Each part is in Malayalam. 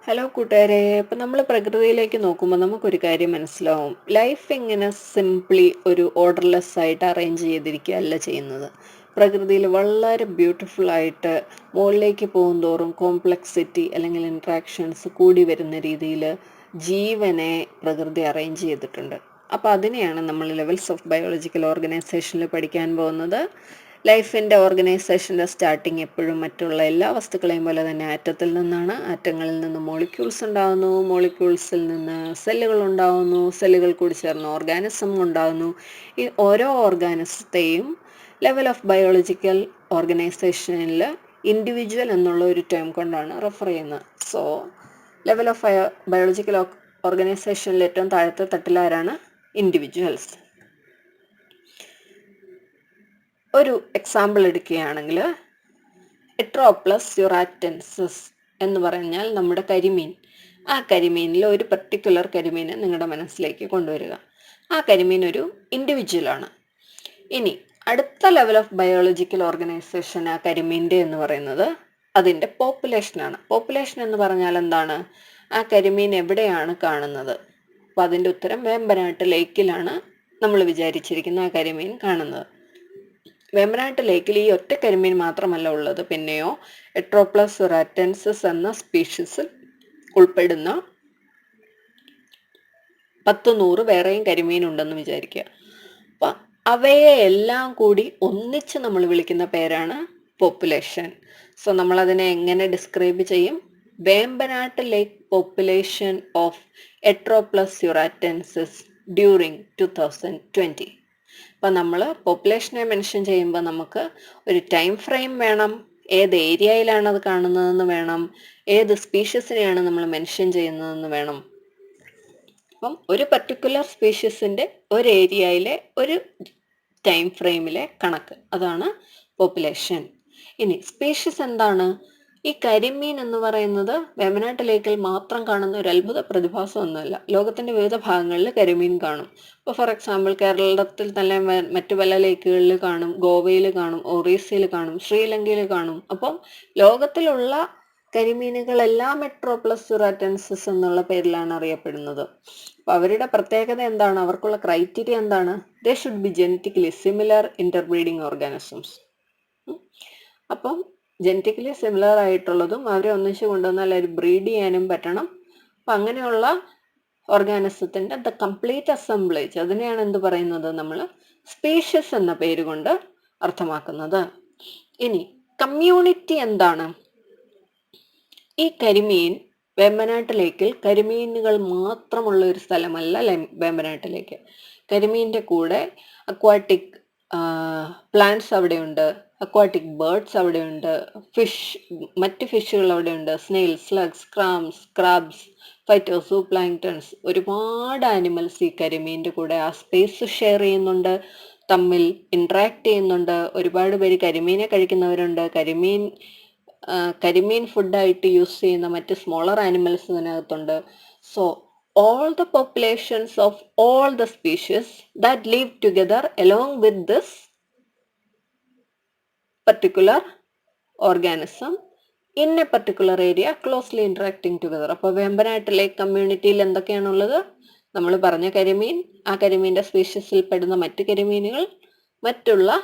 ഹലോ കൂട്ടുകാരെ, അപ്പം നമ്മൾ പ്രകൃതിയിലേക്ക് നോക്കുമ്പോൾ നമുക്കൊരു കാര്യം മനസ്സിലാവും. ലൈഫ് ഇങ്ങനെ സിംപ്ലി ഒരു ഓർഡർലെസ് ആയിട്ട് അറേഞ്ച് ചെയ്തിരിക്കുകയല്ല ചെയ്യുന്നത്. പ്രകൃതിയിൽ വളരെ ബ്യൂട്ടിഫുൾ ആയിട്ട് മുകളിലേക്ക് പോകുന്തോറും കോംപ്ലക്സിറ്റി അല്ലെങ്കിൽ ഇൻട്രാക്ഷൻസ് കൂടി വരുന്ന രീതിയിൽ ജീവനെ പ്രകൃതി അറേഞ്ച് ചെയ്തിട്ടുണ്ട്. അപ്പോൾ അതിനെയാണ് നമ്മൾ ലെവൽസ് ഓഫ് ബയോളജിക്കൽ ഓർഗനൈസേഷനിൽ പഠിക്കാൻ പോകുന്നത്. ലൈഫിൻ്റെ ഓർഗനൈസേഷൻ്റെ സ്റ്റാർട്ടിങ് എപ്പോഴും മറ്റുള്ള എല്ലാ വസ്തുക്കളെയും പോലെ തന്നെ ആറ്റത്തിൽ നിന്നാണ്. ആറ്റങ്ങളിൽ നിന്ന് മോളിക്യൂൾസ് ഉണ്ടാകുന്നു, മോളിക്യൂൾസിൽ നിന്ന് സെല്ലുകൾ ഉണ്ടാകുന്നു, സെല്ലുകൾ കൂടി ചേർന്ന് ഓർഗാനിസം ഉണ്ടാകുന്നു. ഈ ഓരോ ഓർഗാനിസത്തെയും ലെവൽ ഓഫ് ബയോളജിക്കൽ ഓർഗനൈസേഷനിൽ ഇൻഡിവിജ്വൽ എന്നുള്ള ഒരു ടേം കൊണ്ടാണ് റെഫർ ചെയ്യുന്നത്. സോ ലെവൽ ഓഫ് ബയോളജിക്കൽ ഓർഗനൈസേഷനിൽ ഏറ്റവും താഴത്തെ തട്ടിലാരാണ്? ഇൻഡിവിജ്വൽസ്. ഒരു എക്സാമ്പിൾ എടുക്കുകയാണെങ്കിൽ എട്രോപ്ലസ് യുറാറ്റൻസിസ് എന്ന് പറഞ്ഞാൽ നമ്മുടെ കരിമീൻ. ആ കരിമീനിൽ ഒരു പർട്ടിക്കുലർ കരിമീനെ നിങ്ങളുടെ മനസ്സിലേക്ക് കൊണ്ടുവരിക. ആ കരിമീൻ ഒരു ഇൻഡിവിജ്വലാണ്. ഇനി അടുത്ത ലെവൽ ഓഫ് ബയോളജിക്കൽ ഓർഗനൈസേഷൻ ആ കരിമീൻ്റെ എന്ന് പറയുന്നത് അതിൻ്റെ പോപ്പുലേഷനാണ്. പോപ്പുലേഷൻ എന്ന് പറഞ്ഞാൽ എന്താണ്? ആ കരിമീൻ എവിടെയാണ് കാണുന്നത്? അപ്പോൾ അതിൻ്റെ ഉത്തരം വേമ്പനാട്ട് ലേക്കിലാണ് നമ്മൾ വിചാരിച്ചിരിക്കുന്ന ആ കരിമീൻ കാണുന്നത്. വേമ്പനാട്ട് ലേക്കിൽ ഈ ഒറ്റ കരിമീൻ മാത്രമല്ല ഉള്ളത്, പിന്നെയോ എട്രോപ്ലസ് യുറാറ്റൻസിസ് എന്ന സ്പീഷീസിൽ ഉൾപ്പെടുന്ന 10-100 വേറെയും കരിമീൻ ഉണ്ടെന്ന് വിചാരിക്കുക. അപ്പം അവയെ എല്ലാം കൂടി ഒന്നിച്ച് നമ്മൾ വിളിക്കുന്ന പേരാണ് പോപ്പുലേഷൻ. സോ നമ്മളതിനെ എങ്ങനെ ഡിസ്ക്രൈബ് ചെയ്യും? വേമ്പനാട്ട് ലേക്ക് പോപ്പുലേഷൻ ഓഫ് എട്രോപ്ലസ് യുറാറ്റൻസിസ് ഡ്യൂറിങ് 2020. അപ്പം നമ്മൾ പോപ്പുലേഷനെ മെൻഷൻ ചെയ്യുമ്പോൾ നമുക്ക് ഒരു ടൈം ഫ്രെയിം വേണം, ഏത് ഏരിയയിലാണ് അത് കാണുന്നതെന്ന് വേണം, ഏത് സ്പീഷീസിനെയാണ് നമ്മൾ മെൻഷൻ ചെയ്യുന്നതെന്ന് വേണം. അപ്പം ഒരു പർട്ടിക്കുലർ സ്പീഷീസിൻ്റെ ഒരു ഏരിയയിലെ ഒരു ടൈം ഫ്രെയിമിലെ കണക്ക്, അതാണ് പോപ്പുലേഷൻ. ഇനി സ്പീഷീസ് എന്താണ്? ഈ കരിമീൻ എന്ന് പറയുന്നത് വേമ്പനാട്ട് ലേക്കിൽ മാത്രം കാണുന്ന ഒരു അത്ഭുത പ്രതിഭാസമൊന്നുമല്ല. ലോകത്തിൻ്റെ വിവിധ ഭാഗങ്ങളിൽ കരിമീൻ കാണും. ഇപ്പോൾ ഫോർ എക്സാമ്പിൾ കേരളത്തിൽ തന്നെ മറ്റു പല ലേക്കുകളിൽ കാണും, ഗോവയിൽ കാണും, ഒറീസയിൽ കാണും, ശ്രീലങ്കയിൽ കാണും. അപ്പം ലോകത്തിലുള്ള കരിമീനുകളെല്ലാം എട്രോപ്ലസ് യുറാറ്റൻസിസ് എന്നുള്ള പേരിലാണ് അറിയപ്പെടുന്നത്. അപ്പോൾ അവരുടെ പ്രത്യേകത എന്താണ്? അവർക്കുള്ള ക്രൈറ്റീരിയ എന്താണ്? They should be genetically similar interbreeding organisms. അപ്പം ജനറ്റിക്കലി സിമിലർ ആയിട്ടുള്ളതും അവരെ ഒന്നിച്ച് കൊണ്ടുവന്നാൽ അത് ബ്രീഡ് ചെയ്യാനും പറ്റണം. അപ്പം അങ്ങനെയുള്ള ഓർഗാനിസത്തിൻ്റെ ദ കംപ്ലീറ്റ് അസംബ്ലേജ്, അതിനെയാണ് എന്ത് പറയുന്നത്? നമ്മൾ സ്പീഷീസ് എന്ന പേര് കൊണ്ട് അർത്ഥമാക്കുന്നത്. ഇനി കമ്മ്യൂണിറ്റി എന്താണ്? ഈ കരിമീൻ വേമ്പനാട്ട് ലേക്കിൽ കരിമീനുകൾ മാത്രമുള്ള ഒരു സ്ഥലമല്ല വേമ്പനാട്ട് ലേക്ക്. കരിമീൻ്റെ കൂടെ അക്വാട്ടിക് പ്ലാന്റ്സ് അവിടെയുണ്ട്, അക്വാട്ടിക് ബേർഡ്സ് അവിടെയുണ്ട്, മറ്റ് ഫിഷുകൾ അവിടെയുണ്ട്, സ്നെയിൽസ്, സ്ലഗ്സ്, ക്രാബ്സ്, ഫൈറ്റോസൂ പ്ലാങ്ക്ടൺസ്, ഒരുപാട് ആനിമൽസ് ഈ കരിമീൻ്റെ കൂടെ ആ സ്പേസ് ഷെയർ ചെയ്യുന്നുണ്ട്, തമ്മിൽ ഇൻട്രാക്ട് ചെയ്യുന്നുണ്ട്. ഒരുപാട് പേര് കരിമീനെ കഴിക്കുന്നവരുണ്ട്. കരിമീൻ ഫുഡായിട്ട് യൂസ് ചെയ്യുന്ന മറ്റ് സ്മോളർ ആനിമൽസ് ഇതിനകത്തുണ്ട്. So all the populations of all the species that live together along with this particular organism in a particular area closely interacting together. അപ്പോൾ വേമ്പനാട്ട് ലേക്ക് കമ്മ്യൂണിറ്റിയിൽ എന്തൊക്കെയാണുള്ളത്? നമ്മൾ പറഞ്ഞ കരിമീൻ, ആ കരിമീൻ്റെ സ്പീഷീസിൽ പെടുന്ന മറ്റ് കരിമീനുകൾ, മറ്റുള്ള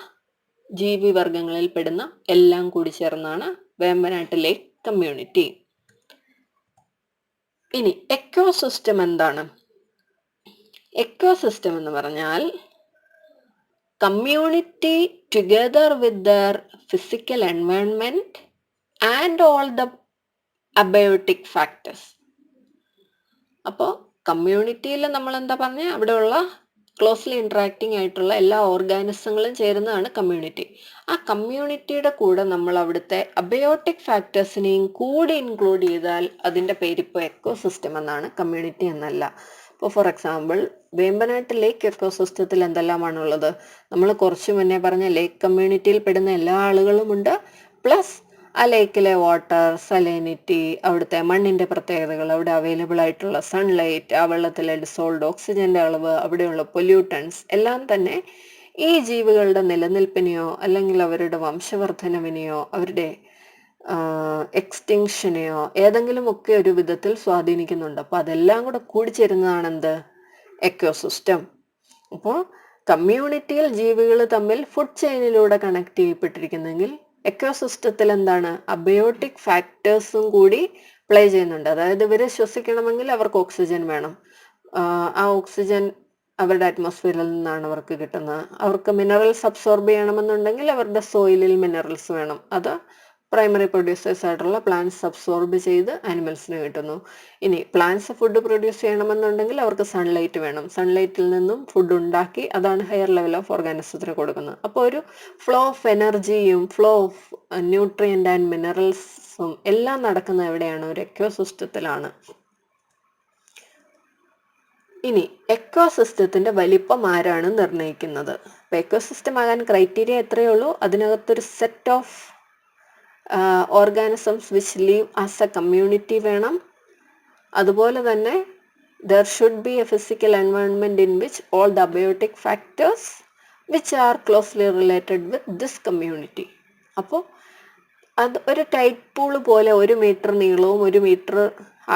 ജീവിവർഗങ്ങളിൽ പെടുന്ന എല്ലാം കൂടി ചേർന്നാണ് വേമ്പനാട്ട് ലേക്ക് കമ്മ്യൂണിറ്റി. ഇനി എക്കോസിസ്റ്റം എന്താണ്? എക്കോസിസ്റ്റം എന്ന് പറഞ്ഞാൽ community together with there physical environment and all the abiotic factors. അപ്പോൾ കമ്മ്യൂണിറ്റിയിൽ നമ്മൾ എന്താ പറഞ്ഞ, അവിടെയുള്ള ക്ലോസ്ലി ഇൻട്രാക്ടിങ് ആയിട്ടുള്ള എല്ലാ ഓർഗാനിസങ്ങളും ചേരുന്നതാണ് കമ്മ്യൂണിറ്റി. ആ കമ്മ്യൂണിറ്റിയുടെ കൂടെ നമ്മൾ അവിടുത്തെ അബയോട്ടിക് ഫാക്ടേഴ്സിനെയും കൂടി ഇൻക്ലൂഡ് ചെയ്താൽ അതിൻ്റെ പേരിപ്പോൾ എക്കോസിസ്റ്റം എന്നാണ്, കമ്മ്യൂണിറ്റി എന്നല്ല. ഇപ്പോൾ ഫോർ എക്സാമ്പിൾ വേമ്പനാട്ട് ലേക്ക് എക്കോസിസ്റ്റത്തിൽ എന്തെല്ലാമാണുള്ളത്? നമ്മൾ കുറച്ച് മുന്നേ പറഞ്ഞ ലേക്ക് കമ്മ്യൂണിറ്റിയിൽ പെടുന്ന എല്ലാ ആളുകളുമുണ്ട്, പ്ലസ് ആ ലേക്കിലെ വാട്ടർ, സലൈനിറ്റി, അവിടുത്തെ മണ്ണിൻ്റെ പ്രത്യേകതകൾ, അവിടെ അവൈലബിൾ ആയിട്ടുള്ള സൺലൈറ്റ്, ആ വെള്ളത്തിലെ ഡിസോൾഡ് ഓക്സിജൻ്റെ അളവ്, അവിടെയുള്ള പൊല്യൂട്ടൻസ് എല്ലാം തന്നെ ഈ ജീവികളുടെ നിലനിൽപ്പിനെയോ അല്ലെങ്കിൽ അവരുടെ വംശവർദ്ധനവിനെയോ അവരുടെ എക്സ്റ്റിങ്ഷനെയോ ഏതെങ്കിലുമൊക്കെ ഒരു വിധത്തിൽ സ്വാധീനിക്കുന്നുണ്ട്. അപ്പോൾ അതെല്ലാം കൂടെ കൂടിച്ചേരുന്നതാണ് എന്ത്? എക്കോസിസ്റ്റം. അപ്പോൾ കമ്മ്യൂണിറ്റിയിൽ ജീവികൾ തമ്മിൽ ഫുഡ് ചെയിനിലൂടെ കണക്ട് ചെയ്യപ്പെട്ടിരിക്കുന്നെങ്കിൽ എക്കോസിസ്റ്റത്തിൽ എന്താണ്? അബയോട്ടിക് ഫാക്ടേഴ്സും കൂടി പ്ലേ ചെയ്യുന്നുണ്ട്. അതായത് ഇവർ ശ്വസിക്കണമെങ്കിൽ അവർക്ക് ഓക്സിജൻ വേണം. ആ ഓക്സിജൻ അവരുടെ അറ്റ്മോസ്ഫിയറിൽ നിന്നാണ് അവർക്ക് കിട്ടുന്നത്. അവർക്ക് മിനറൽസ് അബ്സോർബ് ചെയ്യണമെന്നുണ്ടെങ്കിൽ അവരുടെ സോയിലിൽ മിനറൽസ് വേണം. അത് പ്രൈമറി പ്രൊഡ്യൂസേഴ്സ് ആയിട്ടുള്ള പ്ലാന്റ്സ് അബ്സോർബ് ചെയ്ത് ആനിമൽസിന് കിട്ടുന്നു. ഇനി പ്ലാന്റ്സ് ഫുഡ് പ്രൊഡ്യൂസ് ചെയ്യണമെന്നുണ്ടെങ്കിൽ അവർക്ക് സൺലൈറ്റ് വേണം. സൺലൈറ്റിൽ നിന്നും ഫുഡ് ഉണ്ടാക്കി അതാണ് ഹയർ ലെവൽ ഓഫ് ഓർഗാനിസത്തിന് കൊടുക്കുന്നത്. അപ്പോൾ ഒരു ഫ്ലോ ഓഫ് എനർജിയും ഫ്ലോ ഓഫ് ന്യൂട്രിയൻ്റ് ആൻഡ് മിനറൽസും എല്ലാം നടക്കുന്ന എവിടെയാണ്? ഒരു എക്കോസിസ്റ്റത്തിലാണ്. ഇനി എക്കോസിസ്റ്റത്തിന്റെ വലിപ്പം ആരാണ് നിർണ്ണയിക്കുന്നത്? ഇപ്പൊ എക്കോസിസ്റ്റം ആകാൻ ക്രൈറ്റീരിയ എത്രയേ ഉള്ളൂ? അതിനകത്തൊരു set of organisms which leave as A community വേണം. അതുപോലെ തന്നെ there should be A physical environment in which all the abiotic factors which are closely related with this community. അപ്പോൾ അത് ഒരു ടൈറ്റ് പൂള് പോലെ 1 മീറ്റർ നീളവും 1 മീറ്റർ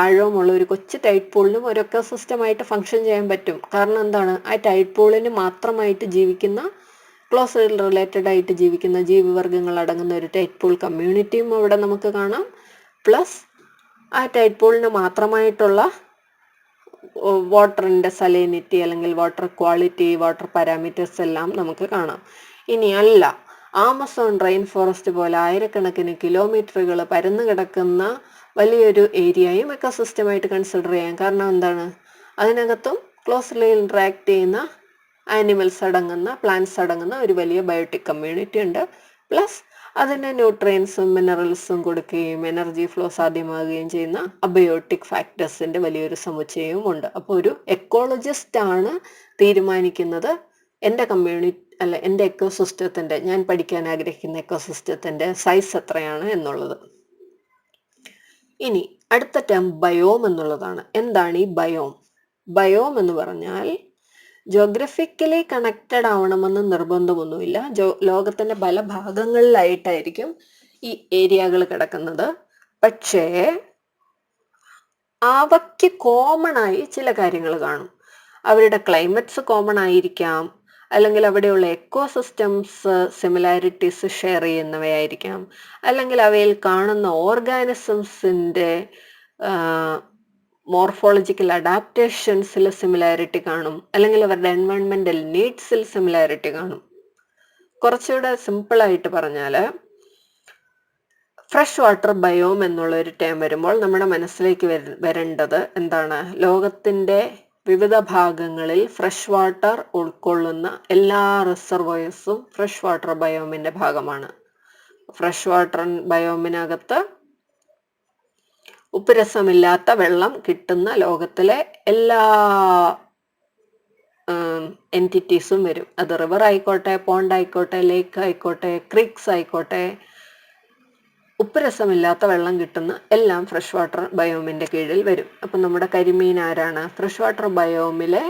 ആഴവുമുള്ള ഒരു കൊച്ചു ടൈറ്റ് പൂളിനും ഒരു എക്കോസിസ്റ്റമായിട്ട് ഫങ്ഷൻ ചെയ്യാൻ പറ്റും. കാരണം എന്താണ്? ആ ടൈറ്റ് പൂളിന് മാത്രമായിട്ട് ജീവിക്കുന്ന ക്ലോസ് റിലേറ്റഡ് ആയിട്ട് ജീവിക്കുന്ന ജീവിവർഗങ്ങൾ അടങ്ങുന്ന ഒരു ടൈറ്റ് പൂൾ കമ്മ്യൂണിറ്റിയും അവിടെ നമുക്ക് കാണാം. പ്ലസ് ആ ടൈറ്റ് പൂളിന് മാത്രമായിട്ടുള്ള വാട്ടറിൻ്റെ സലൈനിറ്റി അല്ലെങ്കിൽ വാട്ടർ ക്വാളിറ്റി, വാട്ടർ പാരാമീറ്റേഴ്സ് എല്ലാം നമുക്ക് കാണാം. ഇനി അല്ല, ആമസോൺ റെയിൻ ഫോറസ്റ്റ് പോലെ ആയിരക്കണക്കിന് കിലോമീറ്ററുകൾ പരന്നു കിടക്കുന്ന വലിയൊരു ഏരിയയും എക്കോസിസ്റ്റമായിട്ട് കൺസിഡർ ചെയ്യാം. കാരണം എന്താണ്? അതിനകത്തും ക്ലോസ്ലി ഇൻട്രാക്ട് ചെയ്യുന്ന ആനിമൽസ് അടങ്ങുന്ന, പ്ലാന്റ്സ് അടങ്ങുന്ന ഒരു വലിയ ബയോട്ടിക് കമ്മ്യൂണിറ്റി ഉണ്ട്. പ്ലസ് അതിന് ന്യൂട്രിയൻസും മിനറൽസും കൊടുക്കുകയും എനർജി ഫ്ലോ സാധ്യമാകുകയും ചെയ്യുന്ന അബയോട്ടിക് ഫാക്ടേഴ്സിന്റെ വലിയൊരു സമുച്ചയവും ഉണ്ട്. അപ്പോൾ ഒരു എക്കോളജിസ്റ്റ് ആണ് തീരുമാനിക്കുന്നത് എൻ്റെ കമ്മ്യൂണിറ്റി അല്ല എൻ്റെ എക്കോസിസ്റ്റത്തിന്റെ, ഞാൻ പഠിക്കാൻ ആഗ്രഹിക്കുന്ന എക്കോസിസ്റ്റത്തിന്റെ സൈസ് എത്രയാണ് എന്നുള്ളത്. ഇനി അടുത്ത ടേം ബയോം എന്നുള്ളതാണ്. എന്താണ് ഈ ബയോം? ബയോം എന്ന് പറഞ്ഞാൽ ജോഗ്രഫിക്കലി കണക്റ്റഡ് ആവണമെന്ന് നിർബന്ധമൊന്നുമില്ല. ലോകത്തിന്റെ പല ഭാഗങ്ങളിലായിട്ടായിരിക്കും ഈ ഏരിയകൾ കിടക്കുന്നത്. പക്ഷേ അവയ്ക്ക് കോമൺ ആയി ചില കാര്യങ്ങൾ കാണും. അവരുടെ ക്ലൈമറ്റ്സ് കോമൺ ആയിരിക്കാം, അല്ലെങ്കിൽ അവിടെയുള്ള എക്കോസിസ്റ്റംസ് സിമിലാരിറ്റീസ് ഷെയർ ചെയ്യുന്നവയായിരിക്കാം, അല്ലെങ്കിൽ അവയിൽ കാണുന്ന ഓർഗാനിസംസിൻ്റെ മോർഫോളജിക്കൽ അഡാപ്റ്റേഷൻസിൽ സിമിലാരിറ്റി കാണും, അല്ലെങ്കിൽ അവരുടെ എൻവയോൺമെന്റൽ നീഡ്സിൽ സിമിലാരിറ്റി കാണും. കുറച്ചുകൂടെ സിമ്പിളായിട്ട് പറഞ്ഞാൽ ഫ്രഷ് വാട്ടർ ബയോം എന്നുള്ള ഒരു ടേം വരുമ്പോൾ നമ്മുടെ മനസ്സിലേക്ക് വരേണ്ടത് എന്താണ്? ലോകത്തിൻ്റെ വിവിധ ഭാഗങ്ങളിൽ ഫ്രഷ് വാട്ടർ ഉൾക്കൊള്ളുന്ന എല്ലാ റിസർവോയേഴ്സും ഫ്രഷ് വാട്ടർ ബയോമിൻ്റെ ഭാഗമാണ്. ഫ്രഷ് വാട്ടർ ബയോമിനകത്ത് ഉപ്പുരസമില്ലാത്ത വെള്ളം കിട്ടുന്ന ലോകത്തിലെ എല്ലാ എൻറ്റിറ്റീസും വരും. അത് റിവർ ആയിക്കോട്ടെ, പോണ്ട് ആയിക്കോട്ടെ, ലേക്ക് ആയിക്കോട്ടെ, ക്രീക്സ് ആയിക്കോട്ടെ, ഉപ്പുരസമില്ലാത്ത വെള്ളം കിട്ടുന്ന എല്ലാം ഫ്രഷ് വാട്ടർ ബയോമിൻ്റെ കീഴിൽ വരും. അപ്പം നമ്മുടെ കരിമീൻ ആരാണ്? ഫ്രഷ് വാട്ടർ ബയോമിലെ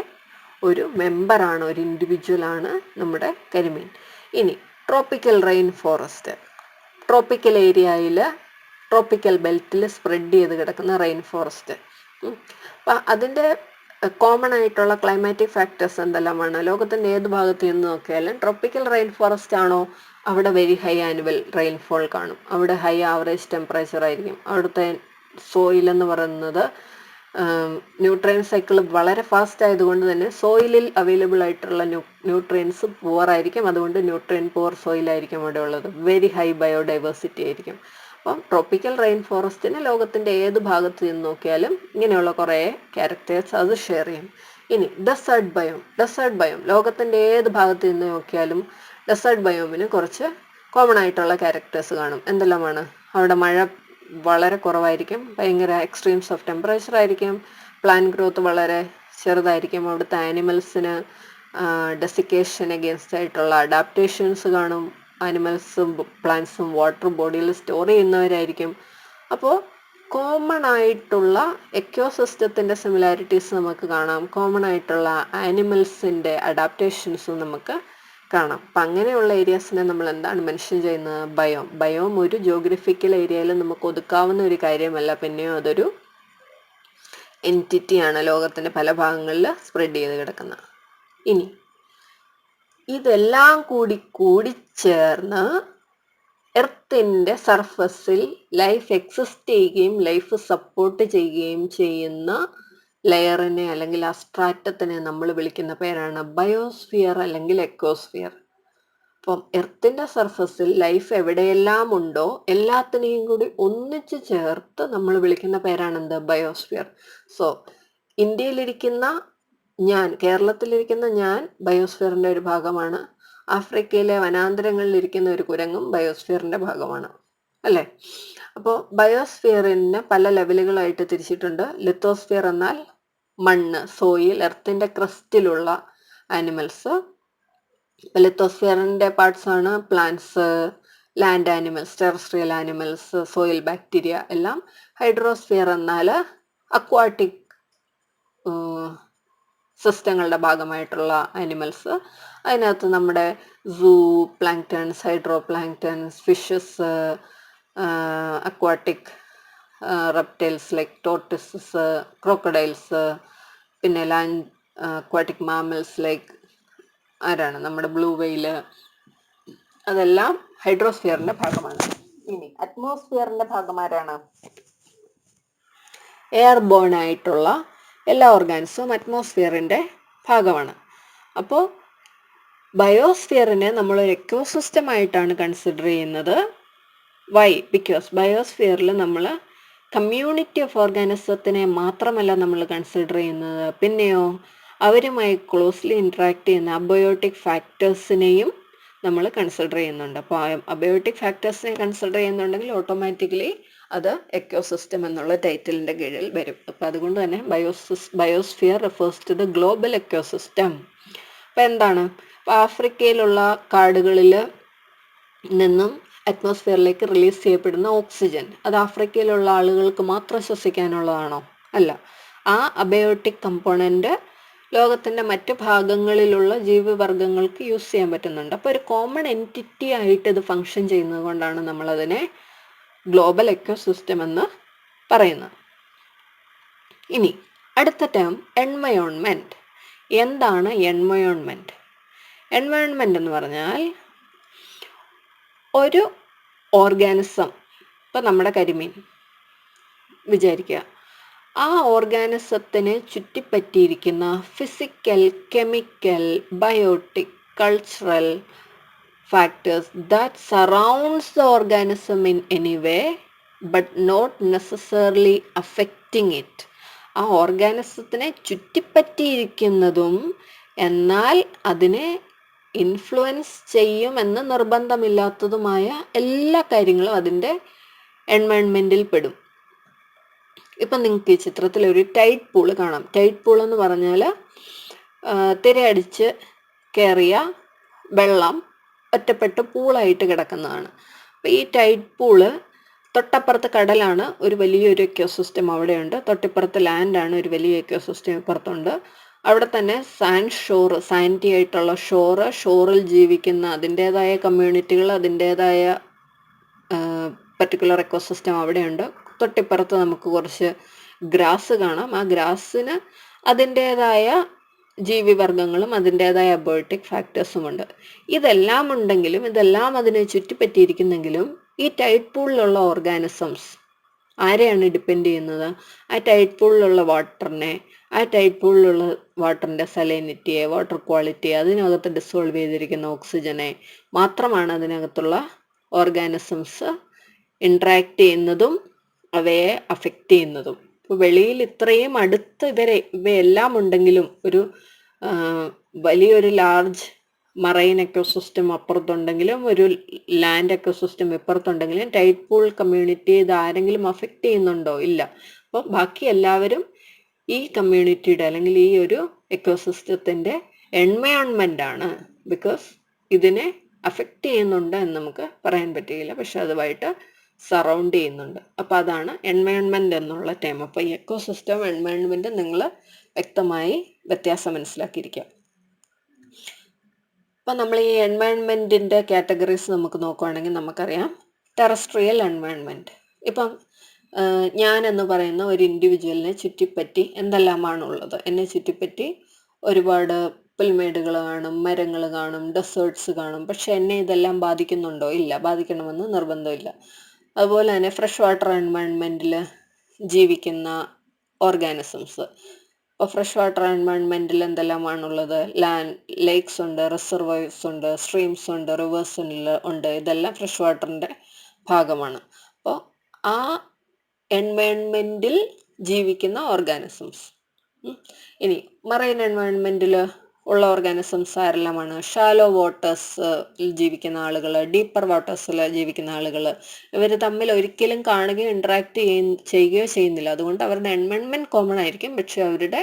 ഒരു മെമ്പറാണ്, ഒരു ഇൻഡിവിജ്വലാണ് നമ്മുടെ കരിമീൻ. ഇനി ട്രോപ്പിക്കൽ റെയിൻ ഫോറസ്റ്റ്, ട്രോപ്പിക്കൽ ഏരിയയിൽ ട്രോപ്പിക്കൽ ബെൽറ്റിൽ സ്പ്രെഡ് ചെയ്ത് കിടക്കുന്ന റെയിൻ ഫോറസ്റ്റ്. അപ്പം അതിൻ്റെ കോമൺ ആയിട്ടുള്ള ക്ലൈമാറ്റിക് ഫാക്ടേഴ്സ് എന്തെല്ലാമാണ്? ലോകത്തിൻ്റെ ഏത് ഭാഗത്ത് നിന്ന് നോക്കിയാലും ട്രോപ്പിക്കൽ റെയിൻ ഫോറസ്റ്റ് ആണോ, അവിടെ വെരി ഹൈ ആനുവൽ റെയിൻഫോൾ കാണും, അവിടെ ഹൈ ആവറേജ് ടെമ്പറേച്ചർ ആയിരിക്കും. അവിടുത്തെ സോയിൽ എന്ന് പറയുന്നത് ന്യൂട്രിയൻ സൈക്കിൾ വളരെ ഫാസ്റ്റ് ആയതുകൊണ്ട് തന്നെ സോയിലിൽ അവൈലബിൾ ആയിട്ടുള്ള ന്യൂട്രിയൻസ് പുവർ ആയിരിക്കും. അതുകൊണ്ട് ന്യൂട്രിയൻ പുവർ സോയിലായിരിക്കും അവിടെ ഉള്ളത്. വെരി ഹൈ ബയോഡൈവേഴ്സിറ്റി ആയിരിക്കും. അപ്പം ട്രോപ്പിക്കൽ റെയിൻ ഫോറസ്റ്റിന് ലോകത്തിൻ്റെ ഏത് ഭാഗത്ത് നിന്ന് നോക്കിയാലും ഇങ്ങനെയുള്ള കുറേ ക്യാരക്ടേഴ്സ് അത് ഷെയർ ചെയ്യും. ഇനി ഡെസേർട്ട് ബയോം, ഡെസേർട്ട് ബയോം ലോകത്തിൻ്റെ ഏത് ഭാഗത്ത് നിന്ന് നോക്കിയാലും ഡെസേർട്ട് ബയോമിന് കുറച്ച് കോമൺ ആയിട്ടുള്ള ക്യാരക്ടേഴ്സ് കാണും. എന്തെല്ലാമാണ്? അവിടെ മഴ വളരെ കുറവായിരിക്കും, ഭയങ്കര എക്സ്ട്രീംസ് ഓഫ് ടെമ്പറേച്ചർ ആയിരിക്കും, പ്ലാന്റ് ഗ്രോത്ത് വളരെ ചെറുതായിരിക്കും, അവിടുത്തെ ആനിമൽസിന് ഡെസിക്കേഷൻ അഗേൻസ്റ്റ് ആയിട്ടുള്ള അഡാപ്റ്റേഷൻസ് കാണും, ആനിമൽസും പ്ലാന്റ്സും വാട്ടർ ബോഡിയിൽ സ്റ്റോർ ചെയ്യുന്നവരായിരിക്കും. അപ്പോൾ കോമൺ ആയിട്ടുള്ള എക്കോസിസ്റ്റത്തിൻ്റെ സിമിലാരിറ്റീസ് നമുക്ക് കാണാം, കോമൺ ആയിട്ടുള്ള ആനിമൽസിൻ്റെ അഡാപ്റ്റേഷൻസും നമുക്ക് കാണാം. അപ്പം അങ്ങനെയുള്ള ഏരിയാസിനെ നമ്മൾ എന്താണ് മെൻഷൻ ചെയ്യുന്നത്? ബയോം. ബയോം ഒരു ജോഗ്രഫിക്കൽ ഏരിയയിൽ നമുക്ക് ഒതുക്കാവുന്ന ഒരു കാര്യമല്ല, പിന്നെയോ അതൊരു എൻറ്റിറ്റിയാണ് ലോകത്തിൻ്റെ പല ഭാഗങ്ങളിൽ സ്പ്രെഡ് ചെയ്ത് കിടക്കുന്നത്. ഇനി ഇതെല്ലാം കൂടിച്ചേർന്ന് എർത്തിൻ്റെ സർഫസിൽ ലൈഫ് എക്സിസ്റ്റ് ചെയ്യുകയും ലൈഫ് സപ്പോർട്ട് ചെയ്യുകയും ചെയ്യുന്ന ലെയറിനെ അല്ലെങ്കിൽ ആ സ്ട്രാറ്റത്തിനെ നമ്മൾ വിളിക്കുന്ന പേരാണ് ബയോസ്ഫിയർ അല്ലെങ്കിൽ എക്കോസ്ഫിയർ. അപ്പം എർത്തിൻ്റെ സർഫസിൽ ലൈഫ് എവിടെയെല്ലാം ഉണ്ടോ എല്ലാത്തിനെയും കൂടി ഒന്നിച്ച് ചേർത്ത് നമ്മൾ വിളിക്കുന്ന പേരാണ് എന്ത്? ബയോസ്ഫിയർ. സോ ഇന്ത്യയിലിരിക്കുന്ന ഞാൻ, കേരളത്തിലിരിക്കുന്ന ഞാൻ ബയോസ്ഫിയറിൻ്റെ ഒരു ഭാഗമാണ്. ആഫ്രിക്കയിലെ വനാന്തരങ്ങളിലിരിക്കുന്ന ഒരു കുരങ്ങും ബയോസ്ഫിയറിൻ്റെ ഭാഗമാണ്, അല്ലേ? അപ്പോൾ ബയോസ്ഫിയറിനെ പല ലെവലുകളായിട്ട് തിരിച്ചിട്ടുണ്ട്. ലിത്തോസ്ഫിയർ എന്നാൽ മണ്ണ്, സോയിൽ, എർത്തിൻ്റെ ക്രസ്റ്റിലുള്ള ആനിമൽസ്. ലിത്തോസ്ഫിയറിൻ്റെ പാർട്സ് ആണ് plants, land animals, terrestrial animals, soil bacteria എല്ലാം. ഹൈഡ്രോസ്ഫിയർ എന്നാൽ അക്വാട്ടിക് സിസ്റ്റങ്ങളുടെ ഭാഗമായിട്ടുള്ള ആനിമൽസ്. അതിനകത്ത് നമ്മുടെ zooplanktons, hydro planktons, fishes, aquatic reptiles like tortoises, crocodiles, പിന്നെ ലാൻഡ് അക്വാട്ടിക് മാമൽസ് ലൈക്ക് ആരാണ് നമ്മുടെ ബ്ലൂ വെയില്, അതെല്ലാം ഹൈഡ്രോസ്ഫിയറിൻ്റെ ഭാഗമാണ്. ഇനി അറ്റ്മോസ്ഫിയറിൻ്റെ ഭാഗം ആരാണ്? എയർബോൺ ആയിട്ടുള്ള എല്ലാ ഓർഗാൻസും അറ്റ്മോസ്ഫിയറിൻ്റെ ഭാഗമാണ്. അപ്പോൾ ബയോസ്ഫിയറിനെ നമ്മളൊരു എക്കോസിസ്റ്റം ആയിട്ടാണ് കൺസിഡർ ചെയ്യുന്നത്. വൈ? ബിക്കോസ് ബയോസ്ഫിയറിൽ നമ്മൾ കമ്മ്യൂണിറ്റി ഓഫ് ഓർഗാനിസത്തിനെ മാത്രമല്ല നമ്മൾ കൺസിഡർ ചെയ്യുന്നത്, പിന്നെയോ അവരുമായി ക്ലോസ്ലി ഇൻട്രാക്ട് ചെയ്യുന്ന അബയോട്ടിക് ഫാക്ടേഴ്സിനെയും നമ്മൾ കൺസിഡർ ചെയ്യുന്നുണ്ട്. അപ്പോൾ അബയോട്ടിക് ഫാക്ടേഴ്സിനെ കൺസിഡർ ചെയ്യുന്നുണ്ടെങ്കിൽ ഓട്ടോമാറ്റിക്കലി അത് എക്കോസിസ്റ്റം എന്നുള്ള ടൈറ്റിലിൻ്റെ കീഴിൽ വരും. അപ്പോൾ അതുകൊണ്ട് തന്നെ biosphere refers to the global ecosystem. അപ്പോൾ എന്താണ്? അപ്പോൾ ആഫ്രിക്കയിലുള്ള കാടുകളിൽ നിന്നും അറ്റ്മോസ്ഫിയറിലേക്ക് റിലീസ് ചെയ്യപ്പെടുന്ന ഓക്സിജൻ അത് ആഫ്രിക്കയിലുള്ള ആളുകൾക്ക് മാത്രം ശ്വസിക്കാനുള്ളതാണോ? അല്ല. ആ അബയോട്ടിക് കമ്പോണൻ്റ് ലോകത്തിൻ്റെ മറ്റ് ഭാഗങ്ങളിലുള്ള ജീവിവർഗങ്ങൾക്ക് യൂസ് ചെയ്യാൻ പറ്റുന്നുണ്ട്. അപ്പോൾ ഒരു കോമൺ എൻറ്റിറ്റി ആയിട്ട് ഇത് ഫങ്ഷൻ ചെയ്യുന്നത് കൊണ്ടാണ് നമ്മളതിനെ ഗ്ലോബൽ എക്കോസിസ്റ്റം എന്ന് പറയുന്നത്. ഇനി അടുത്ത ടേം എൻവയോൺമെൻറ്റ്. എന്താണ് എൻവയോൺമെൻറ്റ്? എൻവയോൺമെൻറ്റ് എന്ന് പറഞ്ഞാൽ ഒരു ഓർഗാനിസം, ഇപ്പം നമ്മുടെ കരിമീൻ വിചാരിക്കുക, ആ ഓർഗാനിസത്തിനെ ചുറ്റിപ്പറ്റിയിരിക്കുന്ന physical, chemical, biotic, cultural factors that surrounds the organism in any way but not necessarily affecting it. ആ ഓർഗാനിസത്തിനെ ചുറ്റിപ്പറ്റിയിരിക്കുന്നതും എന്നാൽ അതിനെ ഇൻഫ്ലുവൻസ് ചെയ്യുമെന്ന് നിർബന്ധമില്ലാത്തതുമായ എല്ലാ കാര്യങ്ങളും അതിൻ്റെ എൻവയോൺമെൻറ്റിൽ പെടും. ഇപ്പം നിങ്ങൾക്ക് ഈ ചിത്രത്തിൽ ഒരു ടൈഡ് പൂള് കാണാം. ടൈഡ് പൂൾ എന്ന് പറഞ്ഞാൽ തിരയടിച്ച് കയറിയ വെള്ളം ഒറ്റപ്പെട്ട് പൂളായിട്ട് കിടക്കുന്നതാണ്. അപ്പോൾ ഈ ടൈഡ് പൂള് തൊട്ടപ്പുറത്ത് കടലാണ്, ഒരു വലിയൊരു എക്കോസിസ്റ്റം അവിടെയുണ്ട്. തൊട്ടിപ്പുറത്ത് ലാൻഡാണ്, ഒരു വലിയ എക്കോസിസ്റ്റം ഇപ്പുറത്തുണ്ട്. അവിടെ തന്നെ സാൻഡി ആയിട്ടുള്ള ഷോറിൽ ജീവിക്കുന്ന അതിൻ്റേതായ കമ്മ്യൂണിറ്റികൾ, അതിൻ്റേതായ പർട്ടിക്കുലർ എക്കോസിസ്റ്റം അവിടെയുണ്ട്. തൊട്ടിപ്പുറത്ത് നമുക്ക് കുറച്ച് ഗ്രാസ് കാണാം. ആ ഗ്രാസിന് അതിൻ്റേതായ ജീവിവർഗങ്ങളും അതിൻ്റേതായ അബയോട്ടിക് ഫാക്ടേഴ്സുമുണ്ട്. ഇതെല്ലാം ഉണ്ടെങ്കിലും, ഇതെല്ലാം അതിനെ ചുറ്റിപ്പറ്റിയിരിക്കുന്നെങ്കിലും ഈ ടൈഡ് പൂളിലുള്ള ഓർഗാനിസംസ് ആരെയാണ് ഡിപ്പെൻഡ് ചെയ്യുന്നത്? ആ ടൈഡ് പൂളിലുള്ള വാട്ടറിനെ, ആ ടൈഡ് പൂളിലുള്ള വാട്ടറിൻ്റെ സലൈനിറ്റിയെ, വാട്ടർ ക്വാളിറ്റിയെ, അതിനകത്ത് ഡിസോൾവ് ചെയ്തിരിക്കുന്ന ഓക്സിജനെ മാത്രമാണ് അതിനകത്തുള്ള ഓർഗാനിസംസ് ഇൻട്രാക്ട് ചെയ്യുന്നതും അവയെ അഫക്റ്റ് ചെയ്യുന്നതും. ഇപ്പോൾ വെളിയിൽ ഇത്രയും അടുത്ത് ഇവയെല്ലാം ഉണ്ടെങ്കിലും, ഒരു വലിയൊരു ലാർജ് മറൈൻ എക്കോസിസ്റ്റം അപ്പുറത്തുണ്ടെങ്കിലും ഒരു ലാൻഡ് എക്കോസിസ്റ്റം ഇപ്പുറത്തുണ്ടെങ്കിലും ടൈഡ് പൂൾ കമ്മ്യൂണിറ്റി ഇത് ആരെങ്കിലും അഫക്റ്റ് ചെയ്യുന്നുണ്ടോ? ഇല്ല. അപ്പോൾ ബാക്കി എല്ലാവരും ഈ കമ്മ്യൂണിറ്റിയുടെ അല്ലെങ്കിൽ ഈ ഒരു എക്കോസിസ്റ്റത്തിൻ്റെ എൻവയോൺമെൻ്റ് ആണ്. ബിക്കോസ് ഇതിനെ അഫക്റ്റ് ചെയ്യുന്നുണ്ട് എന്ന് നമുക്ക് പറയാൻ പറ്റുകയില്ല, പക്ഷെ അതുമായിട്ട് സറൗണ്ട് ചെയ്യുന്നുണ്ട്. അപ്പോൾ അതാണ് എൻവയോൺമെൻറ്റ് എന്നുള്ള ടേം. അപ്പോൾ ഈ എക്കോസിസ്റ്റം, എൻവയോൺമെൻറ്റ് നിങ്ങൾ വ്യക്തമായി വ്യത്യാസം മനസ്സിലാക്കിയിരിക്കുക. അപ്പം നമ്മൾ ഈ എൻവയൺമെൻറ്റിൻ്റെ കാറ്റഗറീസ് നമുക്ക് നോക്കുകയാണെങ്കിൽ നമുക്കറിയാം ടെറസ്ട്രിയൽ എൻവയൺമെൻറ്റ്. ഇപ്പം ഞാനെന്ന് പറയുന്ന ഒരു ഇൻഡിവിജ്വലിനെ ചുറ്റിപ്പറ്റി എന്തെല്ലാമാണുള്ളത്? എന്നെ ചുറ്റിപ്പറ്റി ഒരുപാട് പുൽമേടുകൾ കാണും, മരങ്ങൾ കാണും, ഡെസേർട്സ് കാണും. പക്ഷെ എന്നെ ഇതെല്ലാം ബാധിക്കുന്നുണ്ടോ? ഇല്ല. ബാധിക്കണമെന്ന് നിർബന്ധമില്ല. അതുപോലെ തന്നെ ഫ്രഷ് വാട്ടർ എൻവയൺമെൻറ്റിൽ ജീവിക്കുന്ന ഓർഗാനിസംസ്. ഇപ്പോൾ ഫ്രഷ് വാട്ടർ എൻവയൺമെൻറ്റിൽ എന്തെല്ലാമാണുള്ളത്? ലേക്സ് ഉണ്ട്, റിസർവോയർസ് ഉണ്ട്, സ്ട്രീംസ് ഉണ്ട്, റിവേഴ്സ് ഉണ്ട്. ഇതെല്ലാം ഫ്രഷ് വാട്ടറിൻ്റെ ഭാഗമാണ്. അപ്പോൾ ആ എൻവയൺമെൻറ്റിൽ ജീവിക്കുന്ന ഓർഗാനിസംസ്. ഇനി മറൈൻ എൻവയൺമെൻറ്റിൽ ഉള്ള ഓർഗാനിസംസ് ആരെല്ലാമാണ്? ഷാലോ വാട്ടേഴ്സിൽ ജീവിക്കുന്ന ആളുകൾ, ഡീപ്പർ വാട്ടേഴ്സിൽ ജീവിക്കുന്ന ആളുകൾ. ഇവർ തമ്മിൽ ഒരിക്കലും കാണുകയോ ഇൻട്രാക്ട് ചെയ്യുകയോ ചെയ്യുന്നില്ല. അതുകൊണ്ട് അവരുടെ എൻവയൺമെൻറ്റ് കോമൺ ആയിരിക്കും. പക്ഷെ അവരുടെ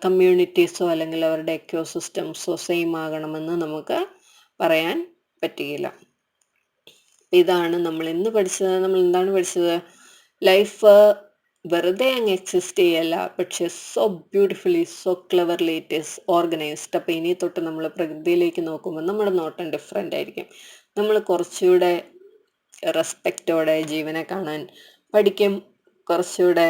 കമ്മ്യൂണിറ്റീസോ അല്ലെങ്കിൽ അവരുടെ എക്കോസിസ്റ്റംസോ സെയിം ആകണമെന്ന് നമുക്ക് പറയാൻ പറ്റുകയില്ല. ഇതാണ് നമ്മൾ ഇന്ന് പഠിച്ചത്. നമ്മൾ എന്താണ് പഠിച്ചത്? ലൈഫ് വെറുതെ അങ്ങ് എക്സിസ്റ്റ് ചെയ്യല്ല, പക്ഷെ so beautifully, so Cleverly it is organised. അപ്പോൾ ഇനി തൊട്ട് നമ്മൾ പ്രകൃതിയിലേക്ക് നോക്കുമ്പോൾ നമ്മുടെ നോട്ടം ഡിഫറെൻ്റ് ആയിരിക്കും. നമ്മൾ കുറച്ചുകൂടെ റെസ്പെക്റ്റോടെ ജീവനെ കാണാൻ പഠിക്കും. കുറച്ചുകൂടെ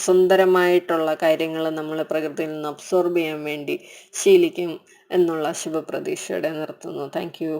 സുന്ദരമായിട്ടുള്ള കാര്യങ്ങൾ നമ്മൾ പ്രകൃതിയിൽ നിന്ന് അബ്സോർബ് ചെയ്യാൻ വേണ്ടി ശീലിക്കും എന്നുള്ള ശുഭപ്രതീക്ഷയോടെ നിർത്തുന്നു. Thank you.